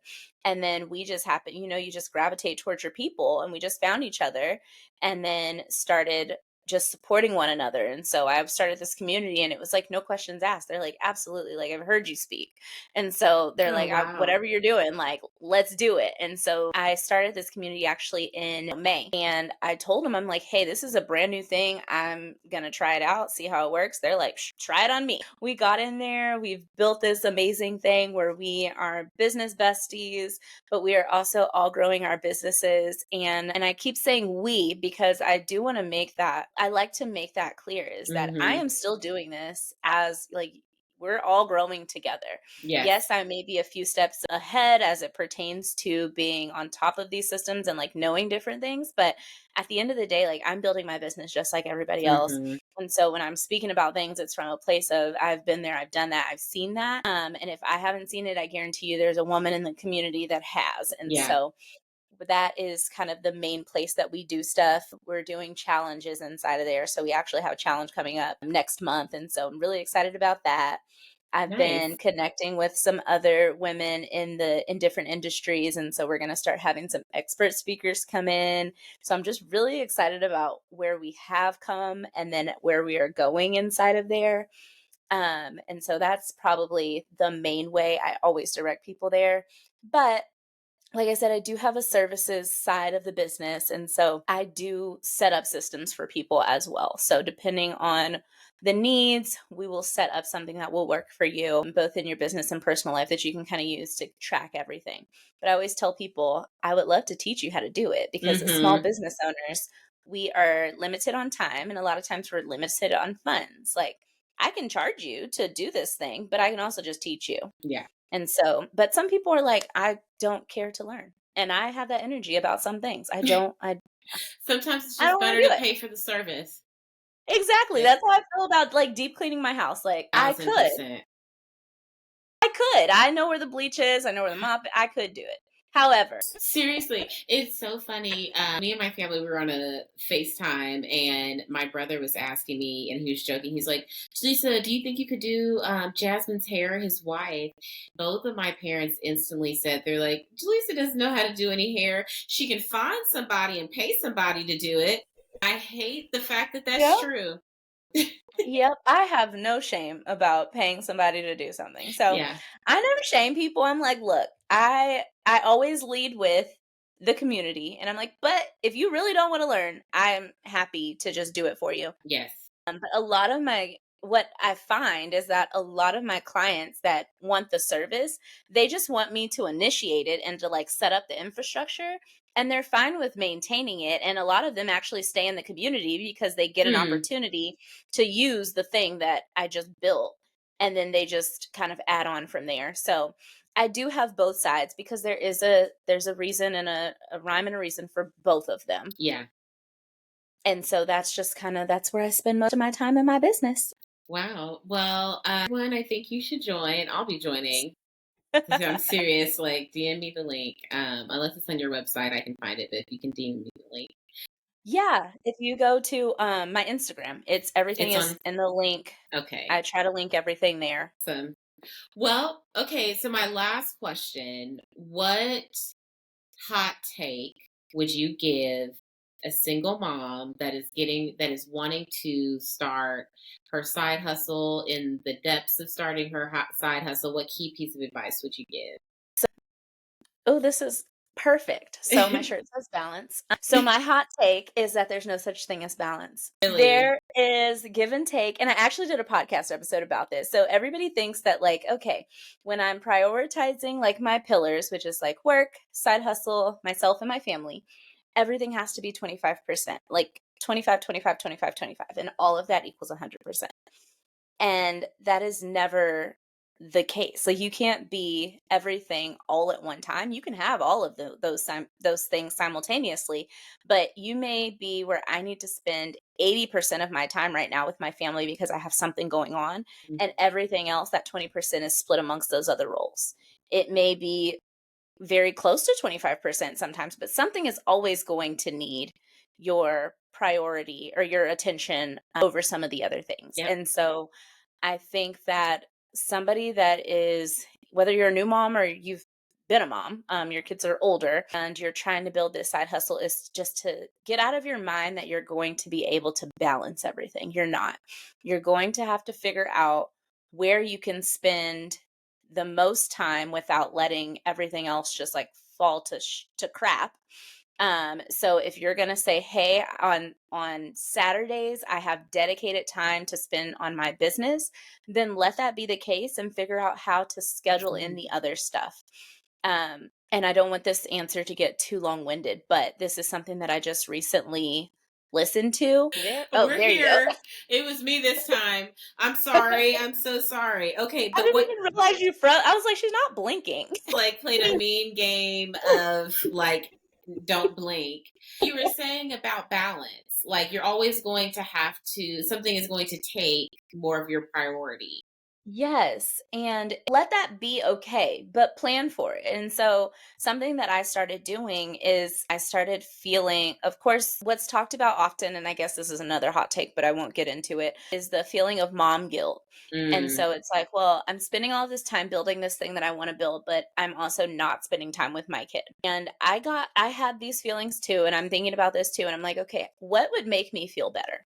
And then we just happened, you just gravitate towards your people and we just found each other and then started just supporting one another. And so I've started this community and it was like no questions asked. They're like, absolutely, like I've heard you speak. And so they're Oh, like, wow. whatever you're doing, like, let's do it. And so I started this community actually in May. And I told them, I'm like, hey, this is a brand new thing. I'm going to try it out, see how it works. They're like, try it on me. We got in there. We've built this amazing thing where we are business besties, but we are also all growing our businesses. And I keep saying we because I do want to make that, I like to make that clear is that I Mm-hmm. am still doing this as like, we're all growing together. Yes. Yes, I may be a few steps ahead as it pertains to being on top of these systems and like knowing different things. But at the end of the day, like I'm building my business just like everybody else. Mm-hmm. And so when I'm speaking about things, it's from a place of I've been there, I've done that, I've seen that. And if I haven't seen it, I guarantee you there's a woman in the community that has. And Yeah. so but that is kind of the main place that we do stuff. We're doing challenges inside of there. So we actually have a challenge coming up next month. And so I'm really excited about that. I've been Nice. connecting with some other women in different industries and so we're going to start having some expert speakers come in. So I'm just really excited about where we have come and then where we are going inside of there. And so that's probably the main way I always direct people there. But like I said, I do have a services side of the business. And so I do set up systems for people as well. So depending on the needs, we will set up something that will work for you, both in your business and personal life that you can kind of use to track everything. But I always tell people, I would love to teach you how to do it because as small Mm-hmm. business owners, we are limited on time. And a lot of times we're limited on funds. Like I can charge you to do this thing, but I can also just teach you. Yeah. And so, but some people are like, I don't care to learn. And I have that energy about some things. Sometimes it's I just don't want better to do to it. pay for the service. Exactly. Like That's how I feel about like deep cleaning my house. Like I could. 1000%. I could. I know where the bleach is. I know where the mop. I could do it. However, Seriously, it's so funny. Me and my family we were on a FaceTime, and my brother was asking me, and he was joking. He's like, "Jelesa, do you think you could do Jasmine's hair?" His wife. Both of my parents instantly said, "They're like, Jelesa doesn't know how to do any hair. She can find somebody and pay somebody to do it." I hate the fact that that's yeah. true. Yep, I have no shame about paying somebody to do something. So, Yeah. I never shame people. I'm like, "Look, I always lead with the community." And I'm like, "But if you really don't wanna learn, I'm happy to just do it for you." Yes. But a lot of my what I find is that a lot of my clients that want the service, they just want me to initiate it and to like set up the infrastructure, and they're fine with maintaining it. And a lot of them actually stay in the community because they get an Hmm. opportunity to use the thing that I just built, and then they just kind of add on from there. So I do have both sides because there's a reason and a rhyme and a reason for both of them. Yeah. And so that's just kind of that's where I spend most of my time in my business. Wow. Well, one, I think you should join. I'll be joining. I'm serious. Like, DM me the link. Unless it's on your website, I can find it. But if you can DM me the link, Yeah, if you go to, my Instagram, it's everything it's is on. in the link. Okay. I try to link everything there. Awesome. Well, okay. So my last question: what hot take would you give a single mom that is wanting to start her side hustle in the depths of starting her side hustle? What key piece of advice would you Oh, this is perfect. So my give? shirt says balance. So my hot take is that there's no such thing as balance. Really? There is give and take, and I actually did a podcast episode about this. So everybody thinks that like, okay, when I'm prioritizing like my pillars, which is like work, side hustle, myself and my family, everything has to be 25%. Like 25, 25, 25, 25, and all of that equals 100%. And that is never the case. Like you can't be everything all at one time. You can have all of those things simultaneously, but you may be where I need to spend 80% of my time right now with my family because I have something going on, and everything else, that 20% is split amongst those other roles. It may be very close to 25% sometimes, but something is always going to need your priority or your attention over some of the other things. Yep. And so I think that somebody that is, whether you're a new mom or you've been a mom, your kids are older and you're trying to build this side hustle, is just to get out of your mind that you're going to be able to balance everything. You're not. You're going to have to figure out where you can spend the most time without letting everything else just like fall to crap. So if you're going to say, "Hey, on Saturdays I have dedicated time to spend on my business," then let that be the case and figure out how to schedule in Mhm. the other stuff. And I don't want this answer to get too long-winded, but this is something that I just recently listened to. There, oh, We're there you go. here. It was me this time. I'm sorry. I'm so sorry. Okay, I but didn't what even realize you froze. I was like, she's not blinking. like played a mean game of like don't blink. You were saying about balance. Like you're always going to have to something is going to take more of your priority. Yes, and let that be okay, but plan for it. And so, something that I started doing is I started feeling, of course, what's talked about often, and I guess this is another hot take, but I won't get into it, is the feeling of mom guilt. And Mm, so it's like, well, I'm spending all this time building this thing that I want to build, but I'm also not spending time with my kid. And I had these feelings too, and I'm thinking about this too, and I'm like, okay, what would make me feel better?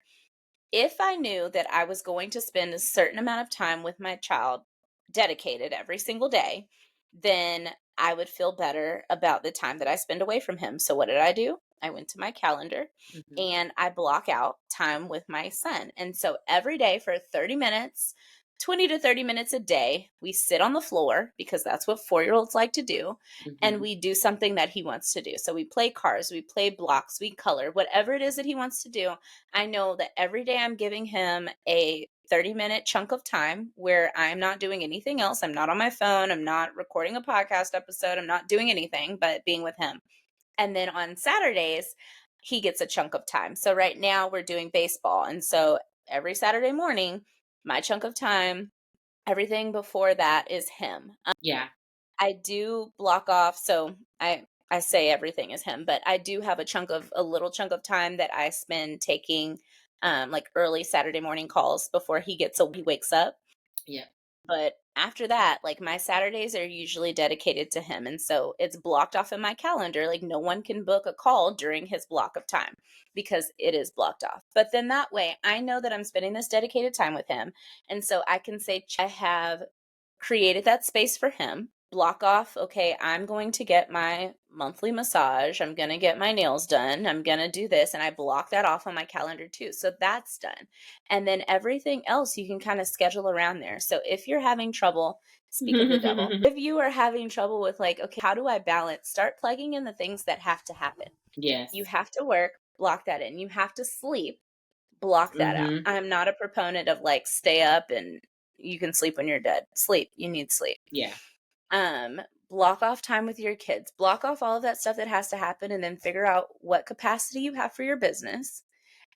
If I knew that I was going to spend a certain amount of time with my child dedicated every single day, then I would feel better about the time that I spend away from him. So, what did I do? I went to my calendar mhm, and I block out time with my son. And so, every day for 30 minutes, 20 to 30 minutes a day, we sit on the floor because that's what 4-year olds like to do. And mhm. we do something that he wants to do. So, we play cards, we play blocks, we color, whatever it is that he wants to do. I know that every day I'm giving him a 30-minute chunk of time where I'm not doing anything else. I'm not on my phone. I'm not recording a podcast episode. I'm not doing anything but being with him. And then on Saturdays, he gets a chunk of time. So right now we're doing baseball. And so every Saturday morning, my chunk of time, everything before that is him. Yeah. I do block off. So I say everything is him, but I do have a little chunk of time that I spend taking like early Saturday morning calls before he wakes up. Yeah. But after that, like my Saturdays are usually dedicated to him. And so it's blocked off in my calendar. Like no one can book a call during his block of time because it is blocked off. But then that way I know that I'm spending this dedicated time with him. And so I can say, I have created that space for him. Block off, okay, I'm going to get my monthly massage. I'm going to get my nails done. I'm going to do this. And I block that off on my calendar too. So that's done. And then everything else you can kind of schedule around there. So if you're having trouble, speak of the devil, if you are having trouble with like, okay, how do I balance? Start plugging in the things that have to happen. Yes. You have to work, block that in. You have to sleep, block that out. I'm not a proponent of like stay up and you can sleep when you're dead. Sleep. You need sleep. Yeah. Block off time with your kids. Block off all of that stuff that has to happen and then figure out what capacity you have for your business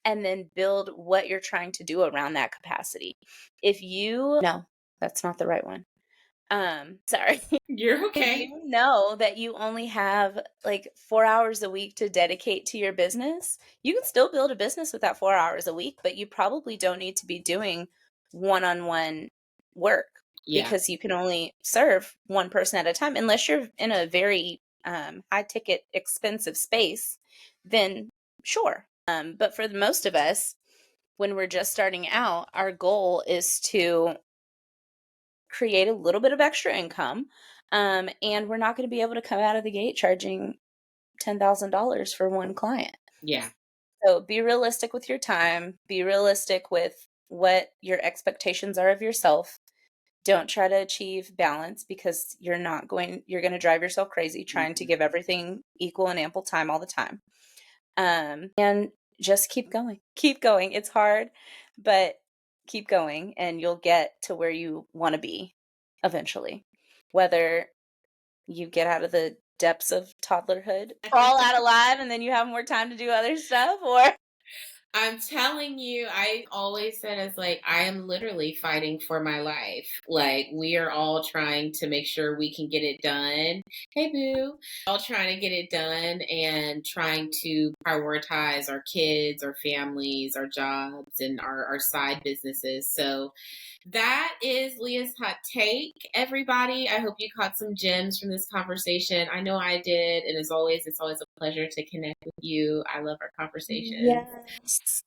and then build what you're trying to do around that capacity. No, that's not the right one. Sorry. You're If okay. you know that you only have like 4 hours a week to dedicate to your business, you can still build a business with that 4 hours a week, but you probably don't need to be doing one-on-one work Yeah. because you can only serve one person at a time unless you're in a very high ticket expensive space, then sure. But for most of us, when we're just starting out, our goal is to create a little bit of extra income. And we're not going to be able to come out of the gate charging $10,000 for one client. Yeah. So be realistic with your time, be realistic with what your expectations are of yourself. Don't try to achieve balance because you're going to drive yourself crazy trying to give everything equal and ample time all the time. And just keep going. Keep going. It's hard, but keep going and you'll get to where you want to be eventually. Whether you get out of the depths of toddlerhood, crawl out alive, and then you have more time to do other stuff, or I'm telling you, I always said it's like I am literally fighting for my life. Like we are all trying to make sure we can get it done. Hey boo. All trying to get it done and trying to prioritize our kids, our families, our jobs, and our side businesses. So that is Leah's hot take, everybody. I hope you caught some gems from this conversation. I know I did. And as always, it's always a pleasure to connect with you. I love our conversations. yes.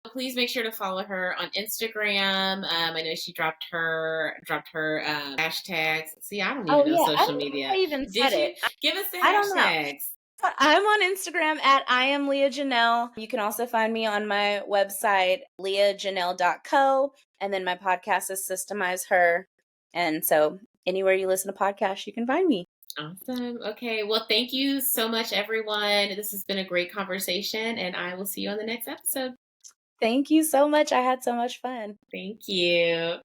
Please make sure to follow her on Instagram. I know she dropped her hashtags. See, I don't even know I social don't know media. if I even said Did you it. give us the I don't know. hashtags? I'm on Instagram at I am Leah Janelle. You can also find me on my website, leahjanelle.co. And then my podcast is Systemize Her. And so anywhere you listen to podcasts, you can find me. Awesome. Okay. Well, thank you so much, everyone. This has been a great conversation, and I will see you on the next episode. Thank you so much. I had so much fun. Thank you.